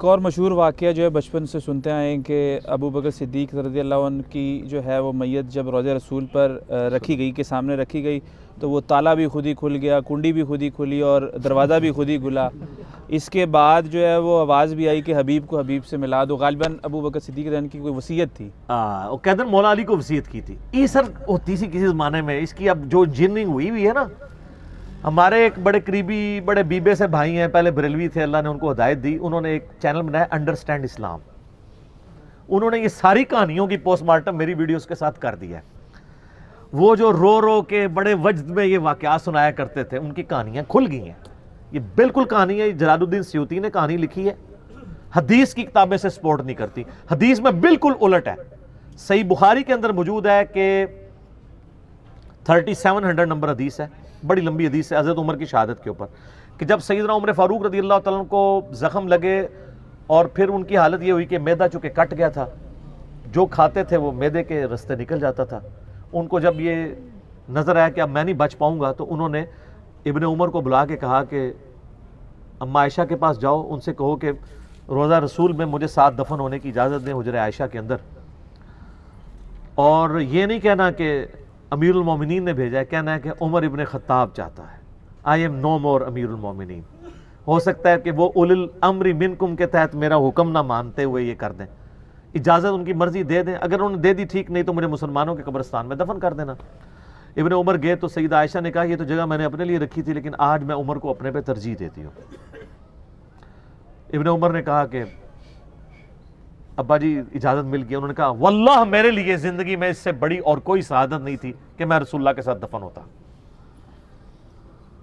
ایک اور مشہور واقعہ جو ہے بچپن سے سنتے آئے ہیں کہ ابو بکر صدیق رضی اللہ عنہ کی جو ہے وہ میت جب روضہ رسول پر رکھی گئی کے سامنے رکھی گئی تو وہ تالا بھی خود ہی کھل گیا، کنڈی بھی خود ہی کھلی اور دروازہ بھی خود ہی کھلا۔ اس کے بعد جو ہے وہ آواز بھی آئی کہ حبیب کو حبیب سے ملا دو۔ غالباً ابو بکر صدیق رضی اللہ عنہ کی کوئی وصیت تھی، وہ کہتے ہیں مولا علی کو وصیت کی تھی۔ یہ سر ہوتی سی کسی زمانے میں، اس کی اب جو انجینئرنگ ہوئی ہے نا، ہمارے ایک بڑے قریبی بڑے بیبے سے بھائی ہیں، پہلے بریلوی تھے، اللہ نے ان کو ہدایت دی، انہوں نے ایک چینل بنایا انڈرسٹینڈ اسلام۔ انہوں نے یہ ساری کہانیوں کی پوسٹ مارٹم میری ویڈیوز کے ساتھ کر دیا ہے۔ وہ جو رو رو کے بڑے وجد میں یہ واقعات سنایا کرتے تھے، ان کی کہانیاں کھل گئی ہیں۔ یہ بالکل کہانی ہے، جلال الدین سیوطی نے کہانی لکھی ہے، حدیث کی کتابیں سے سپورٹ نہیں کرتی، حدیث میں بالکل الٹ ہے۔ صحیح بخاری کے اندر موجود ہے کہ 3700 نمبر حدیث ہے، بڑی لمبی حدیث ہے حضرت عمر کی شہادت کے اوپر، کہ جب سیدنا عمر فاروق رضی اللہ تعالیٰ عنہ کو زخم لگے اور پھر ان کی حالت یہ ہوئی کہ معدہ چونکہ کٹ گیا تھا، جو کھاتے تھے وہ معدے کے رستے نکل جاتا تھا۔ ان کو جب یہ نظر آیا کہ اب میں نہیں بچ پاؤں گا، تو انہوں نے ابن عمر کو بلا کے کہا کہ اماں عائشہ کے پاس جاؤ، ان سے کہو کہ روضہ رسول میں مجھے ساتھ دفن ہونے کی اجازت دیں حجرہ عائشہ کے اندر، اور یہ نہیں کہنا کہ امیر المومنین نے بھیجا ہے، کہنا ہے کہ عمر ابن خطاب چاہتا ہے، آئی ایم نو مور امیر المومنین۔ ہو سکتا ہے کہ وہ اول الامر منکم کے تحت میرا حکم نہ مانتے ہوئے یہ کر دیں، اجازت ان کی مرضی دے دیں، اگر انہوں نے دے دی ٹھیک، نہیں تو مجھے مسلمانوں کے قبرستان میں دفن کر دینا۔ ابن عمر گئے تو سیدہ عائشہ نے کہا یہ تو جگہ میں نے اپنے لیے رکھی تھی، لیکن آج میں عمر کو اپنے پہ ترجیح دیتی ہوں۔ ابن عمر نے کہا کہ ابا جی اجازت مل گئی۔ انہوں نے کہا واللہ میرے لیے زندگی میں اس سے بڑی اور کوئی سعادت نہیں تھی کہ میں رسول اللہ کے ساتھ دفن ہوتا۔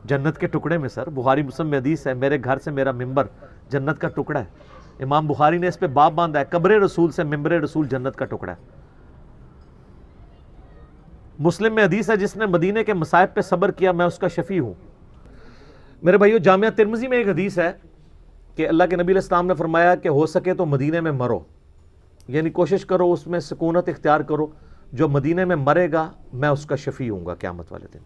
جنت کے ٹکڑے میں سر، بخاری مسلم میں حدیث ہے، میرے گھر سے میرا ممبر جنت کا ٹکڑا ہے۔ امام بخاری نے اس پہ باب باندھا ہے، قبر رسول سے ممبر رسول جنت کا ٹکڑا ہے۔ مسلم میں حدیث ہے جس نے مدینے کے مصائب پہ صبر کیا میں اس کا شفیع ہوں۔ میرے بھائیو، جامعہ ترمذی میں ایک حدیث ہے کہ اللہ کے نبی علیہ السلام نے فرمایا کہ ہو سکے تو مدینے میں مرو، یعنی کوشش کرو اس میں سکونت اختیار کرو، جو مدینے میں مرے گا میں اس کا شفیع ہوں گا قیامت والے دن۔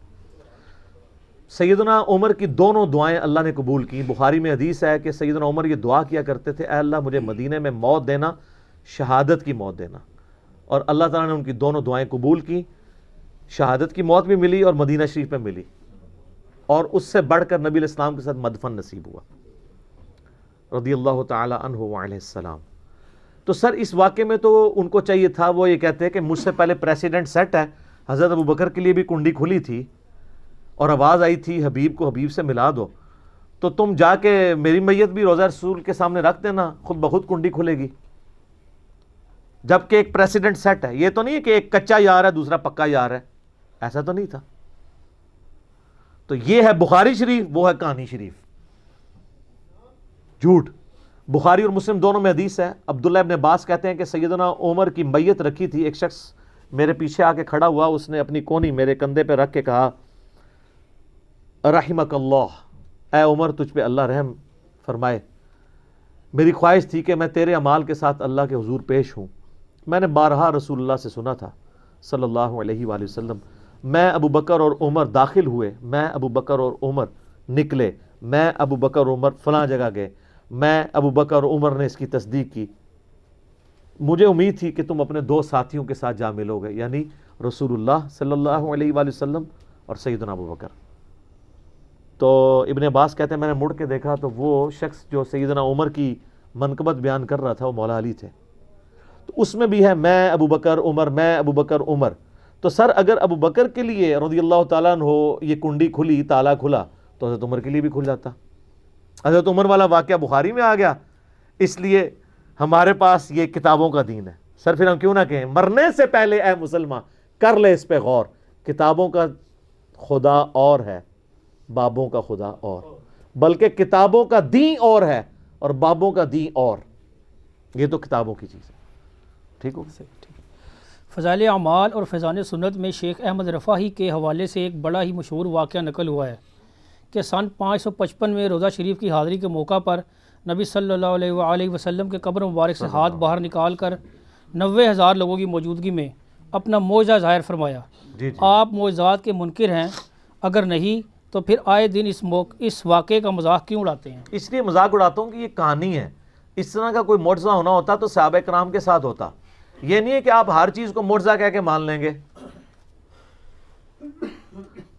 سیدنا عمر کی دونوں دعائیں اللہ نے قبول کی۔ بخاری میں حدیث ہے کہ سیدنا عمر یہ دعا کیا کرتے تھے، اے اللہ مجھے مدینے میں موت دینا، شہادت کی موت دینا، اور اللہ تعالیٰ نے ان کی دونوں دعائیں قبول کی، شہادت کی موت بھی ملی اور مدینہ شریف میں ملی، اور اس سے بڑھ کر نبی علیہ السلام کے ساتھ مدفن نصیب ہوا رضی اللہ تعالی عنہ وعلیہ السلام۔ تو سر اس واقعے میں تو ان کو چاہیے تھا، وہ یہ کہتے ہیں کہ مجھ سے پہلے پریسیڈنٹ سیٹ ہے، حضرت ابو بکر کے لیے بھی کنڈی کھلی تھی اور آواز آئی تھی حبیب کو حبیب سے ملا دو، تو تم جا کے میری میت بھی روضہ رسول کے سامنے رکھ دینا، خود بخود کنڈی کھلے گی۔ جبکہ ایک پریسیڈنٹ سیٹ ہے، یہ تو نہیں ہے کہ ایک کچا یار ہے دوسرا پکا یار ہے، ایسا تو نہیں تھا۔ تو یہ ہے بخاری شریف، وہ ہے کہانی شریف، جھوٹ۔ بخاری اور مسلم دونوں میں حدیث ہے، عبداللہ ابن عباس کہتے ہیں کہ سیدنا عمر کی میت رکھی تھی، ایک شخص میرے پیچھے آ کے کھڑا ہوا، اس نے اپنی کونی میرے کندھے پہ رکھ کے کہا رحمک اللہ، اے عمر تجھ پہ اللہ رحم فرمائے، میری خواہش تھی کہ میں تیرے اعمال کے ساتھ اللہ کے حضور پیش ہوں۔ میں نے بارہا رسول اللہ سے سنا تھا صلی اللہ علیہ وآلہ وسلم، میں ابو بکر اور عمر داخل ہوئے، میں ابو بکر اور عمر نکلے، میں ابو بکر اور عمر فلاں جگہ گئے، میں ابو بکر اور عمر نے اس کی تصدیق کی، مجھے امید تھی کہ تم اپنے دو ساتھیوں کے ساتھ جا ملو گے، یعنی رسول اللہ صلی اللہ علیہ وآلہ وسلم اور سیدنا ابو بکر۔ تو ابن عباس کہتے ہیں میں نے مڑ کے دیکھا تو وہ شخص جو سیدنا عمر کی منقبت بیان کر رہا تھا وہ مولا علی تھے۔ تو اس میں بھی ہے میں ابو بکر عمر، میں ابو بکر عمر۔ تو سر اگر ابو بکر کے لیے رضی اللہ تعالیٰ عنہ یہ کنڈی کھلی، تالا کھلا، تو حضرت عمر کے لیے بھی کھل جاتا۔ حضرت عمر والا واقعہ بخاری میں آ گیا، اس لیے ہمارے پاس یہ کتابوں کا دین ہے۔ سر پھر ہم کیوں نہ کہیں مرنے سے پہلے اے مسلمان کر لے اس پہ غور، کتابوں کا خدا اور ہے، بابوں کا خدا اور، بلکہ کتابوں کا دین اور ہے اور بابوں کا دین اور، یہ تو کتابوں کی چیز ہے۔ ٹھیک ہو؟ فضائل اعمال اور فیضان سنت میں شیخ احمد رفاعی کے حوالے سے ایک بڑا ہی مشہور واقعہ نقل ہوا ہے کہ سن 555 میں روضہ شریف کی حاضری کے موقع پر نبی صلی اللہ علیہ وآلہ وسلم کے قبر مبارک سے ہاتھ باہر نکال کر 90,000 لوگوں کی موجودگی میں اپنا معجزہ ظاہر فرمایا۔ آپ معجزات کے منکر ہیں؟ اگر نہیں تو پھر آئے دن اس واقعے کا مذاق کیوں اڑاتے ہیں؟ اس لیے مذاق اڑاتا ہوں کہ یہ کہانی ہے، اس طرح کا کوئی معجزہ ہونا ہوتا تو صحابہ کرام کے ساتھ ہوتا. یہ نہیں ہے کہ آپ ہر چیز کو معجزہ کہہ کے مان لیں گے.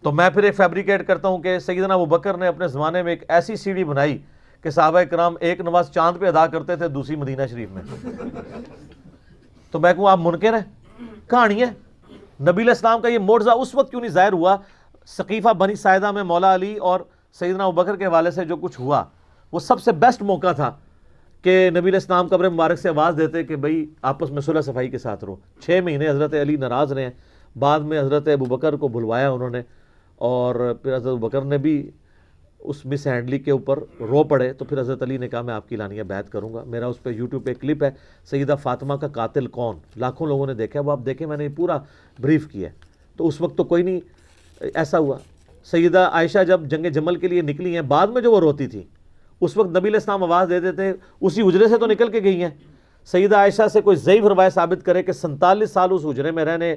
تو میں پھر ایک فیبریکیٹ کرتا ہوں کہ سیدنا ابوبکر نے اپنے زمانے میں ایک ایسی سیڑھی بنائی کہ صحابہ کرام ایک نماز چاند پہ ادا کرتے تھے, دوسری مدینہ شریف میں. تو میں کہوں آپ منکر ہیں؟ کہانی ہے. نبی علیہ السلام کا یہ معجزہ اس وقت کیوں نہیں ظاہر ہوا؟ سقیفہ بنی ساعدہ میں مولا علی اور سیدنا ابوبکر کے حوالے سے جو کچھ ہوا, وہ سب سے بیسٹ موقع تھا کہ نبی علیہ السلام قبر مبارک سے آواز دیتے کہ بھئی آپس میں صلح صفائی کے ساتھ رہو. 6 مہینے حضرت علی ناراض رہے ہیں, بعد میں حضرت ابوبکر کو بلوایا انہوں نے, اور پھر حضرت ابوبکر نے بھی اس مس ہینڈلی کے اوپر رو پڑے. تو پھر حضرت علی نے کہا میں آپ کی لانیہ بیعت کروں گا. میرا اس پہ یوٹیوب پہ کلپ ہے, سیدہ فاطمہ کا قاتل کون, لاکھوں لوگوں نے دیکھا, وہ آپ دیکھیں, میں نے پورا بریف کیا ہے. تو اس وقت تو کوئی نہیں ایسا ہوا. سیدہ عائشہ جب جنگ جمل کے لیے نکلی ہیں, بعد میں جو وہ روتی تھی, اس وقت نبی علیہ السلام آواز دے دیتے, اسی حجرے سے تو نکل کے گئی ہیں. سیدہ عائشہ سے کوئی ضعیف روایت ثابت کرے کہ 47 سال اس حجرے میں رہنے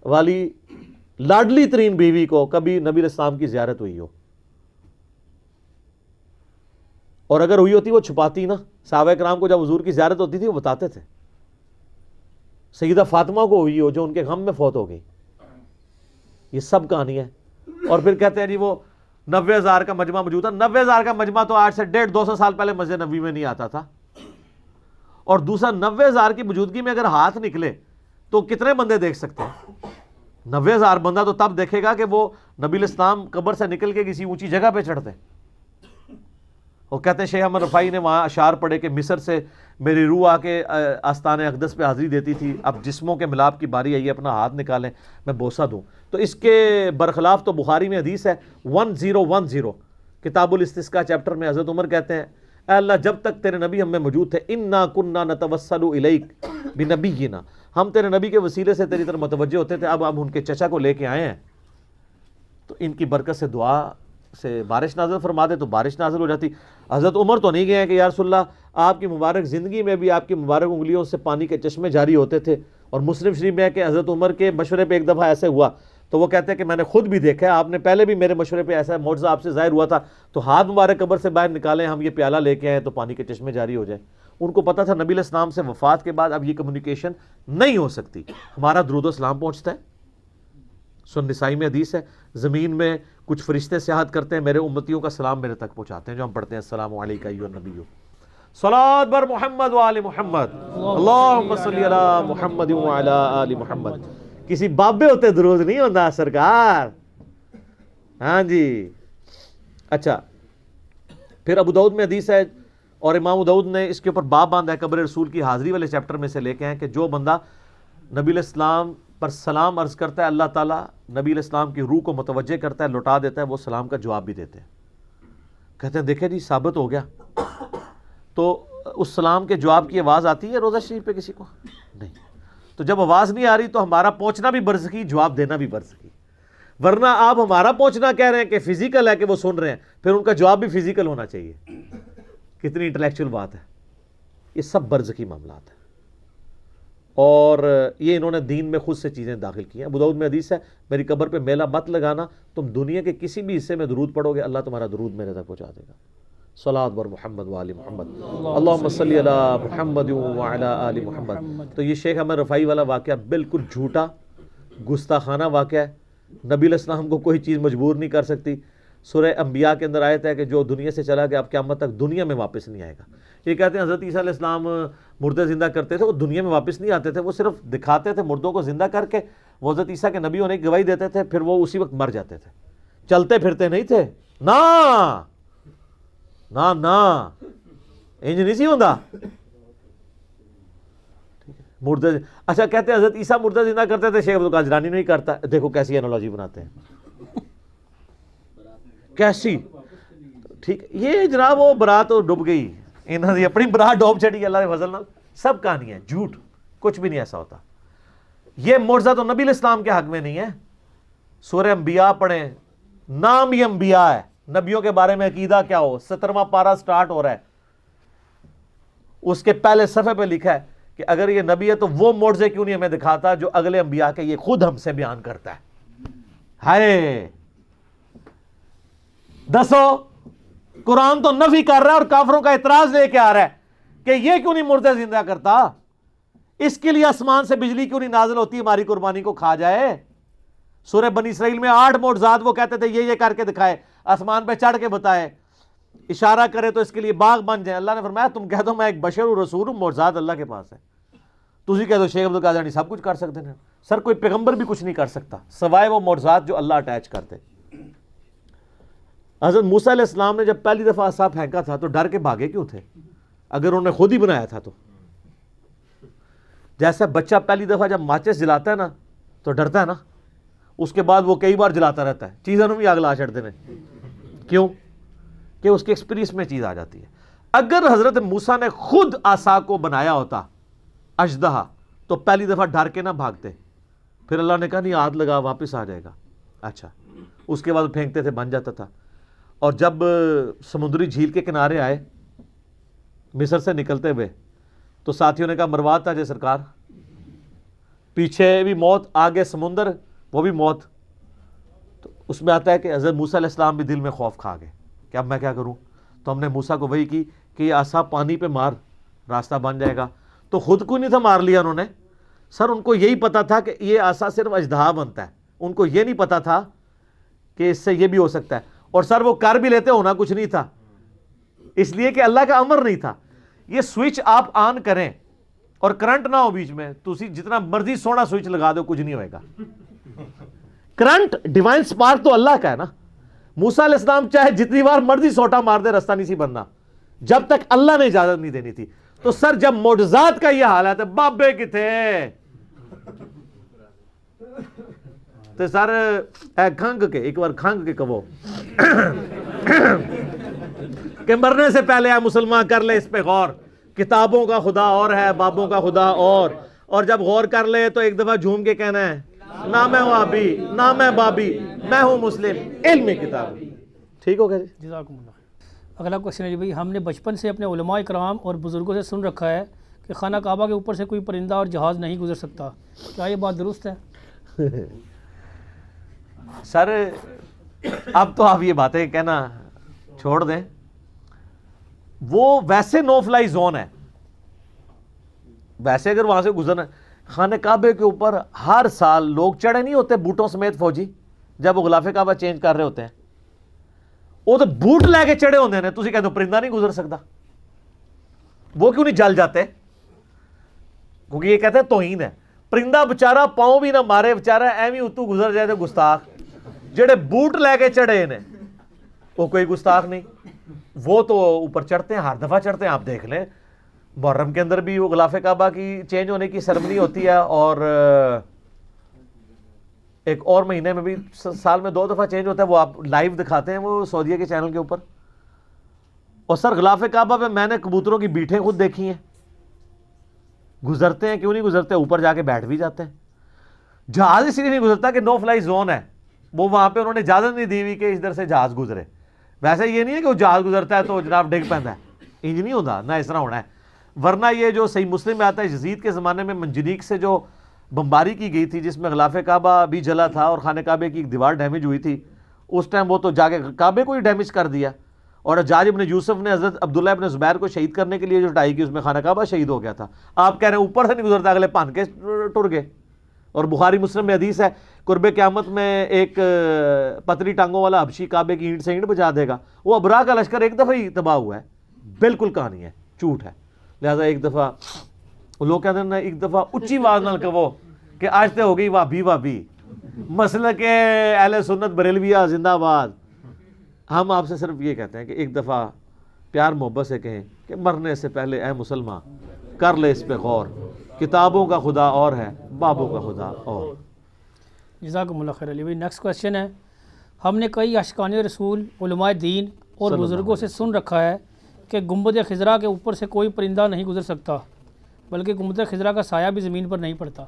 والی لاڈلی ترین بیوی کو کبھی نبی علیہ السلام کی زیارت ہوئی ہو, اور اگر ہوئی ہوتی وہ چھپاتی نا. صحابہ کرام کو جب حضور کی زیارت ہوتی تھی وہ بتاتے تھے. سیدہ فاطمہ کو ہوئی ہو جو ان کے غم میں فوت ہو گئی. یہ سب کہانی ہے. اور پھر کہتے ہیں جی وہ 90,000 کا مجمع موجود تھا. 90,000 کا مجمع تو آج سے 150-200 سال پہلے مسجد نبوی میں نہیں آتا تھا. اور دوسرا 90,000 کی موجودگی میں اگر ہاتھ نکلے تو کتنے بندے دیکھ سکتے ہیں؟ 90,000 بندہ تو تب دیکھے گا کہ وہ نبی علیہ السلام قبر سے نکل کے کسی اونچی جگہ پہ چڑھتے. وہ کہتے ہیں شیخ احمد رفاعی نے وہاں اشعار پڑھے کہ مصر سے میری روح آ کے آستان اقدس پہ حاضری دیتی تھی, اب جسموں کے ملاپ کی باری آئی ہے, اپنا ہاتھ نکالیں میں بوسہ دوں. تو اس کے برخلاف تو بخاری میں حدیث ہے 1010 کتاب الاستسقاء چیپٹر میں حضرت عمر کہتے ہیں اے اللہ جب تک تیرے نبی ہم میں موجود تھے انا کننا نتوسل الیک بنبینا, ہم تیرے نبی کے وسیلے سے تیری طرف متوجہ ہوتے تھے. اب ہم ان کے چچا کو لے کے آئے ہیں تو ان کی برکت سے دعا سے بارش نازل فرما دے تو بارش نازل ہو جاتی. حضرت عمر تو نہیں گئے ہیں کہ یا رسول اللہ آپ کی مبارک زندگی میں بھی آپ کی مبارک انگلیوں سے پانی کے چشمے جاری ہوتے تھے. اور مسلم شریف میں ہے کہ حضرت عمر کے مشورے پہ ایک دفعہ ایسے ہوا تو وہ کہتے ہیں کہ میں نے خود بھی دیکھا ہے, آپ نے پہلے بھی میرے مشورے پہ ایسا معجزہ آپ سے ظاہر ہوا تھا, تو ہاتھ مبارک قبر سے باہر نکالیں, ہم یہ پیالہ لے کے آئے تو پانی کے چشمے جاری ہو جائیں. ان کو پتا تھا نبی علیہ السلام سے وفات کے بعد اب یہ کمیونیکیشن نہیں ہو سکتی. ہمارا درود و سلام پہنچتا ہے, سن نسائی میں حدیث ہے, زمین میں کچھ فرشتے سیاحت کرتے ہیں, میرے امتیوں کا سلام میرے تک پہنچاتے ہیں, جو ہم پڑھتے ہیں السلام علیکہ ایھا النبی صلوات بر محمد و آل محمد اللہم صلی علی محمد و علی آل محمد. کسی بابے ہوتے درود نہیں ہوتا سرکار. ہاں جی. اچھا پھر ابو داؤد میں حدیث ہے, اور امام ابو داؤد نے اس کے اوپر باب باندھا ہے قبر رسول کی حاضری والے چیپٹر میں سے لے کے ہیں کہ جو بندہ نبی علیہ السلام پر سلام عرض کرتا ہے, اللہ تعالیٰ نبی علیہ السلام کی روح کو متوجہ کرتا ہے, لوٹا دیتا ہے, وہ سلام کا جواب بھی دیتے ہیں. کہتے ہیں دیکھیں جی ثابت ہو گیا. تو اس سلام کے جواب کی آواز آتی ہے روضہ شریف پہ کسی کو؟ نہیں. تو جب آواز نہیں آ رہی تو ہمارا پہنچنا بھی برزخی, جواب دینا بھی برزخی. ورنہ آپ ہمارا پہنچنا کہہ رہے ہیں کہ فزیکل ہے کہ وہ سن رہے ہیں, پھر ان کا جواب بھی فزیکل ہونا چاہیے. کتنی انٹلیکچوئل بات ہے. یہ سب برزخی معاملات ہیں, اور یہ انہوں نے دین میں خود سے چیزیں داخل کی ہیں. ابو داؤد میں حدیث ہے میری قبر پہ میلہ مت لگانا, تم دنیا کے کسی بھی حصے میں درود پڑھو گے اللہ تمہارا درود میرے تک پہنچا دے گا. صلوات بر محمد و آل محمد اللہم صلی علی محمد و علی آل محمد. تو یہ شیخ احمد رفاعی والا واقعہ بالکل جھوٹا گستاخانہ واقعہ ہے. نبی علیہ السلام کو کوئی چیز مجبور نہیں کر سکتی. سورہ انبیاء کے اندر آیت ہے کہ جو دنیا سے چلا گیا اب قیامت تک دنیا میں واپس نہیں آئے گا. یہ کہتے ہیں حضرت عیسیٰ علیہ السلام مردے زندہ کرتے تھے, وہ دنیا میں واپس نہیں آتے تھے, وہ صرف دکھاتے تھے مردوں کو زندہ کر کے. وہ حضرت عیسیٰ کے نبی ہونے کی گواہی دیتے تھے, پھر وہ اسی وقت مر جاتے تھے. چلتے پھرتے نہیں تھے نا, نا نا انج نہیں سی ہوندا. مردے اچھا کہتے ہیں حضرت عیسیٰ مردہ زندہ کرتے تھے, شیخ عبدالقادر جیلانی نہیں کرتا. دیکھو کیسی اینالوجی بناتے ہیں, کیسی. ٹھیک یہ جناب وہ برات ڈوب گئی, انہوں نے اپنی برات ڈوب چڑی اللہ کے فضل نال. سب کہانی ہے, جھوٹ, کچھ بھی نہیں ایسا ہوتا. یہ معجزہ تو نبی علیہ السلام کے حق میں نہیں ہے. سورہ انبیاء پڑھیں, نام ہی انبیاء ہے, نبیوں کے بارے میں عقیدہ کیا ہو. 17واں پارہ سٹارٹ ہو رہا ہے, اس کے پہلے صفحے پہ لکھا ہے کہ اگر یہ نبی ہے تو وہ معجزے کیوں نہیں ہمیں دکھاتا جو اگلے انبیاء کے یہ خود ہم سے بیان کرتا ہے. ہائے دسو, قرآن تو نفی کر رہا ہے اور کافروں کا اعتراض لے کے آ رہا ہے کہ یہ کیوں نہیں مردے زندہ کرتا, اس کے لیے آسمان سے بجلی کیوں نہیں نازل ہوتی ہماری قربانی کو کھا جائے. سورہ بنی اسرائیل میں 8 معجزات وہ کہتے تھے یہ کر کے دکھائے, آسمان پہ چڑھ کے بتائے, اشارہ کرے تو اس کے لیے باغ بن جائے. اللہ نے فرمایا تم کہہ دو میں ایک بشر ہوں, رسول ہوں, معجزات اللہ کے پاس ہے. تسی کہہ دو شیخ عبد القادر نہیں سب کچھ کر سکتے ہیں. سر کوئی پیغمبر بھی کچھ نہیں کر سکتا سوائے وہ معجزات جو اللہ اٹیچ کرتے. حضرت موسیٰ علیہ السلام نے جب پہلی دفعہ عصا پھینکا تھا تو ڈر کے بھاگے کیوں تھے؟ اگر انہوں نے خود ہی بنایا تھا تو. جیسا بچہ پہلی دفعہ جب ماچس جلاتا ہے نا تو ڈرتا ہے نا, اس کے بعد وہ کئی بار جلاتا رہتا ہے, چیزوں بھی آگ لا چھڑتے ہیں. کیوں؟ کہ اس کے ایکسپیرینس میں چیز آ جاتی ہے. اگر حضرت موسیٰ نے خود عصا کو بنایا ہوتا اژدہا تو پہلی دفعہ ڈر کے نہ بھاگتے. پھر اللہ نے کہا نہیں ہاتھ لگا واپس آ جائے گا. اچھا, اس کے بعد پھینکتے تھے بن جاتا تھا. اور جب سمندری جھیل کے کنارے آئے مصر سے نکلتے ہوئے تو ساتھیوں نے کہا مروات تھا جے سرکار, پیچھے بھی موت آگے سمندر وہ بھی موت. تو اس میں آتا ہے کہ حضرت موسیٰ علیہ السلام بھی دل میں خوف کھا گئے کہ اب میں کیا کروں. تو ہم نے موسیٰ کو وحی کی کہ یہ عصا پانی پہ مار راستہ بن جائے گا. تو خود کو نہیں تھا مار لیا انہوں نے. سر ان کو یہی پتا تھا کہ یہ عصا صرف اژدہا بنتا ہے, ان کو یہ نہیں پتا تھا کہ اس سے یہ بھی ہو سکتا ہے. اور سر وہ کر بھی لیتے, ہونا کچھ نہیں تھا, اس لیے کہ اللہ کا امر نہیں تھا. یہ سوئچ آپ آن کریں اور کرنٹ نہ ہو بیچ میں, تو اسی جتنا مرضی سونا سوئچ لگا دو کچھ نہیں ہوئے گا. کرنٹ ڈیوائن سپارک تو اللہ کا ہے نا. موسیٰ علیہ السلام چاہے جتنی بار مرضی سوٹا مار دے رستہ نہیں سی بننا جب تک اللہ نے اجازت نہیں دینی تھی. تو سر جب معجزات کا یہ حالت ہے بابے کتھے تو سر اے کھنگ کے ایک بار کھنگ کے کہو کہ مرنے سے پہلے اے مسلمان کر لے اس پہ غور, کتابوں کا خدا اور ہے بابوں کا خدا اور جب غور کر لے تو ایک دفعہ جھوم کے کہنا ہے نہ میں وہابی نہ میں بابی, میں ہوں مسلم, علم کتاب. ٹھیک ہو گیا جی, جزاکم اللہ. اگلا کوشچن ہے جی بھائی, ہم نے بچپن سے اپنے علماء کرام اور بزرگوں سے سن رکھا ہے کہ خانہ کعبہ کے اوپر سے کوئی پرندہ اور جہاز نہیں گزر سکتا, کیا یہ بات درست ہے؟ سر اب تو آپ یہ باتیں کہنا چھوڑ دیں. وہ ویسے نو فلائی زون ہے, ویسے اگر وہاں سے گزرنا. خانہ کعبے کے اوپر ہر سال لوگ چڑھے نہیں ہوتے بوٹوں سمیت فوجی جب وہ غلاف کعبہ چینج کر رہے ہوتے ہیں, وہ تو بوٹ لے کے چڑھے ہوتے ہیں. تسی کہتے ہو پرندہ نہیں گزر سکتا, وہ کیوں نہیں جل جاتے؟ کیونکہ یہ کہتے ہیں توہین ہے. پرندہ بچارہ پاؤں بھی نہ مارے, بچارہ ایویں اتو گزر جائے تو گستاخ. جڑے بوٹ لے کے چڑھے ہیں وہ کوئی گستاخ نہیں, وہ تو اوپر چڑھتے ہیں, ہر دفعہ چڑھتے ہیں. آپ دیکھ لیں محرم کے اندر بھی وہ غلاف کعبہ کی چینج ہونے کی سرمنی ہوتی ہے, اور ایک اور مہینے میں بھی سال میں 2 دفعہ چینج ہوتا ہے, وہ آپ لائیو دکھاتے ہیں وہ سعودیہ کے چینل کے اوپر. اور سر غلاف کعبہ پہ میں نے کبوتروں کی بیٹھیں خود دیکھی ہیں, گزرتے ہیں. کیوں نہیں گزرتے؟ اوپر جا کے بیٹھ بھی جاتے ہیں. جہاز اس لیے نہیں گزرتا کہ نو فلائی زون ہے, وہ وہاں پہ انہوں نے اجازت نہیں دی ہوئی کہ اس در سے جہاز گزرے. ویسے یہ نہیں ہے کہ وہ جہاز گزرتا ہے تو جناب ڈگ پہنتا ہے, انج نہیں ہوتا نہ اس طرح ہونا ہے. ورنہ یہ جو صحیح مسلم میں آتا ہے یزید کے زمانے میں منجنیق سے جو بمباری کی گئی تھی جس میں غلاف کعبہ بھی جلا تھا اور خانہ کعبے کی ایک دیوار ڈیمیج ہوئی تھی, اس ٹائم وہ تو جا کے کعبے کو ہی ڈیمیج کر دیا. اور حجاج ابن یوسف نے حضرت عبداللہ ابن زبیر کو شہید کرنے کے لیے جو لڑائی کی اس میں خانہ کعبہ شہید ہو گیا تھا. آپ کہہ رہے ہیں اوپر سے نہیں گزرتا, اگلے پھن کے ٹر گئے. اور بخاری مسلم میں حدیث ہے قرب قیامت میں ایک پتلی ٹانگوں والا حبشی کعبے کی اینٹ سے اینٹ بجا دے گا. وہ ابراہ کا لشکر ایک دفعہ ہی تباہ ہوا ہے. بالکل کہانی ہے, جھوٹ ہے. لہذا ایک دفعہ لوگ کہتے ہیں ایک دفعہ اچھی آواز نال کہو کہ آج تے ہو گئی وابی مسئلہ کے اہل سنت بریلویہ زندہ باد. ہم آپ سے صرف یہ کہتے ہیں کہ ایک دفعہ پیار محبت سے کہیں کہ مرنے سے پہلے اے مسلمان کر لے اس پہ غور, کتابوں کا خدا اور ہے بابوں کا خدا اور. جزاکم اللہ خیر علی بھائی. نیکسٹ کوشچن ہے, ہم نے کئی عاشقان رسول علماء دین اور بزرگوں سے سن رکھا ہے کہ گنبد خضرا کے اوپر سے کوئی پرندہ نہیں گزر سکتا, بلکہ گنبد خضرا کا سایہ بھی زمین پر نہیں پڑتا.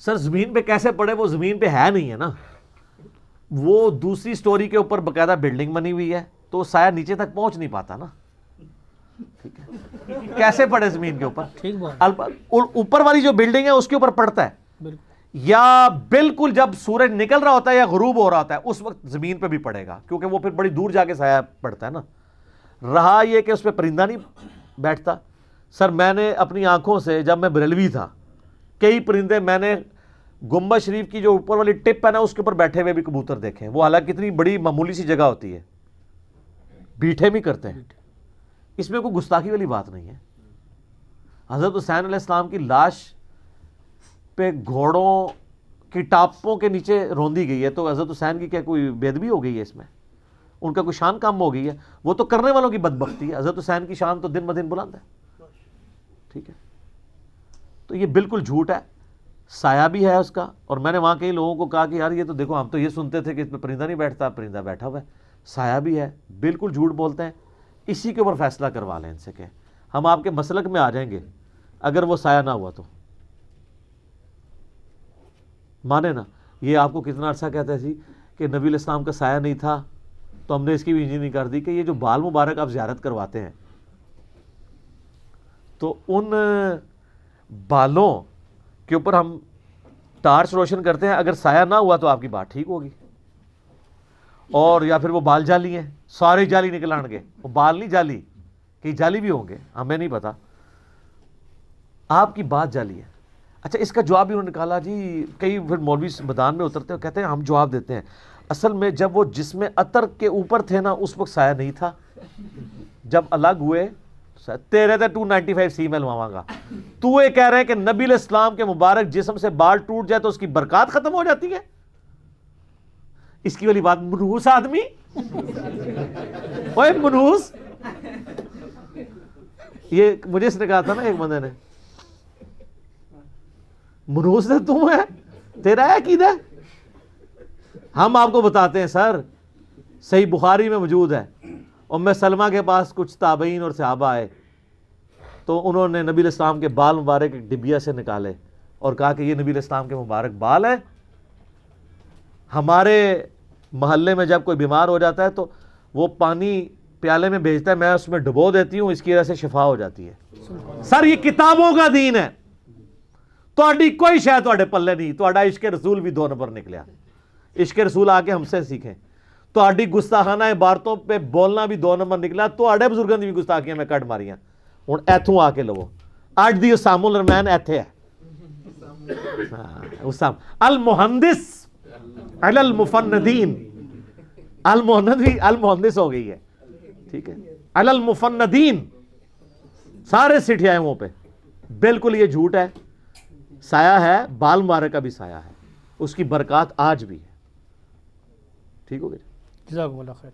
سر زمین پہ کیسے پڑے؟ وہ زمین پہ ہے نہیں ہے نا, وہ دوسری سٹوری کے اوپر باقاعدہ بلڈنگ بنی ہوئی ہے, تو سایہ نیچے تک پہنچ نہیں پاتا نا. ٹھیک ہے, کیسے پڑے زمین کے اوپر؟ ٹھیک بات. اوپر والی جو بلڈنگ ہے اس کے اوپر پڑتا ہے, بالکل. یا بالکل جب سورج نکل رہا ہوتا ہے یا غروب ہو رہا ہوتا ہے اس وقت زمین پہ بھی پڑے گا, کیونکہ وہ پھر بڑی دور جا کے سایہ پڑتا ہے نا. رہا یہ کہ اس پہ پرندہ نہیں بیٹھتا. سر میں نے اپنی آنکھوں سے جب میں بریلوی تھا کئی پرندے میں نے گنبد شریف کی جو اوپر والی ٹپ ہے نا اس کے اوپر بیٹھے ہوئے بھی کبوتر دیکھے ہیں. وہ حالانکہ اتنی بڑی معمولی سی جگہ ہوتی ہے, بیٹھے بھی کرتے ہیں. اس میں کوئی گستاخی والی بات نہیں ہے. حضرت حسین علیہ السلام کی لاش پہ گھوڑوں کی ٹاپوں کے نیچے روندی گئی ہے, تو حضرت حسین کی کیا کوئی بے ادبی ہو گئی ہے اس میں؟ ان کا کوئی شان کم ہو گئی ہے؟ وہ تو کرنے والوں کی بدبختی ہے. حضرت حسین کی شان تو دن بدن بلند ہے. ٹھیک ہے, تو یہ بالکل جھوٹ ہے. سایہ بھی ہے اس کا, اور میں نے وہاں کئی لوگوں کو کہا کہ یار یہ تو دیکھو ہم تو یہ سنتے تھے کہ اس پہ پرندہ نہیں بیٹھتا, پرندہ بیٹھا ہوا ہے. سایہ بھی ہے, بالکل جھوٹ بولتے ہیں. اسی کے اوپر فیصلہ کروا لیں ان سے کہ ہم آپ کے مسلک میں آ جائیں گے اگر وہ سایہ نہ ہوا تو. مانے نا, یہ آپ کو کتنا عرصہ کہتا تھی کہ نبی علیہ السلام کا سایہ نہیں تھا, تو ہم نے اس کی بھی انجینئرنگ کر دی کہ یہ جو بال مبارک آپ زیارت کرواتے ہیں تو ان بالوں کے اوپر ہم ٹارچ روشن کرتے ہیں, اگر سایہ نہ ہوا تو آپ کی بات ٹھیک ہوگی. اور یا پھر وہ بال جالی ہیں, سارے جالی نکل آن گے, وہ بال نہیں جالی, کئی جالی بھی ہوں گے, ہمیں نہیں پتا. آپ کی بات جالی ہے. اچھا, اس کا جواب بھی انہوں نے نکالا جی. کئی پھر مولوی میدان میں اترتے ہیں, کہتے ہیں ہم جواب دیتے ہیں اصل میں جب وہ جسم عطر کے اوپر تھے نا اس وقت سایہ نہیں تھا, جب الگ ہوئے تیرے تھے 295 سی میں لواں گا. تو یہ کہہ رہے ہیں کہ نبی علیہ السلام کے مبارک جسم سے بال ٹوٹ جائے تو اس کی برکات ختم ہو جاتی ہے؟ اس کی والی بات منحوس آدمی, اوے منحوس. یہ مجھے اس نے کہا تھا نا ایک بندے نے, منحوس نے تم ہے, تیرا ہے عقیدہ. ہم آپ کو بتاتے ہیں سر, صحیح بخاری میں موجود ہے. ام سلمہ کے پاس کچھ تابعین اور صحابہ آئے تو انہوں نے نبی علیہ السلام کے بال مبارک ایک ڈبیا سے نکالے اور کہا کہ یہ نبی علیہ السلام کے مبارک بال ہیں. ہمارے محلے میں جب کوئی بیمار ہو جاتا ہے تو وہ پانی پیالے میں بھیجتا ہے, میں اس میں ڈبو دیتی ہوں, اس کی وجہ سے شفا ہو جاتی ہے. سر یہ کتابوں کا دین ہے, تہاڈی کوئی شاید تہاڈے پلے نہیں. تہاڈا عشق رسول بھی 2 نمبر نکلیا. عشق رسول آ کے ہم سے سیکھیں. تہاڈی گستاخانہ عبارتوں پہ بولنا بھی 2 نمبر نکلا. تہاڈے بزرگاں دی بھی گستاخیاں میں کٹ ماریاں. ہن ایتھوں آ کے لو, اج دی اسام الرحمن ایتھے ہے. اسام المہندس علی المفندین, المہندس ہو گئی ہے. ٹھیک ہے, علی المفندین, سارے سٹھ آئے وہاں پہ. بالکل یہ جھوٹ ہے. سایہ ہے, بال مبارک کا بھی سایہ ہے, اس کی برکات آج بھی ہے. ٹھیک ہو گیا. جزاکم اللہ خیر.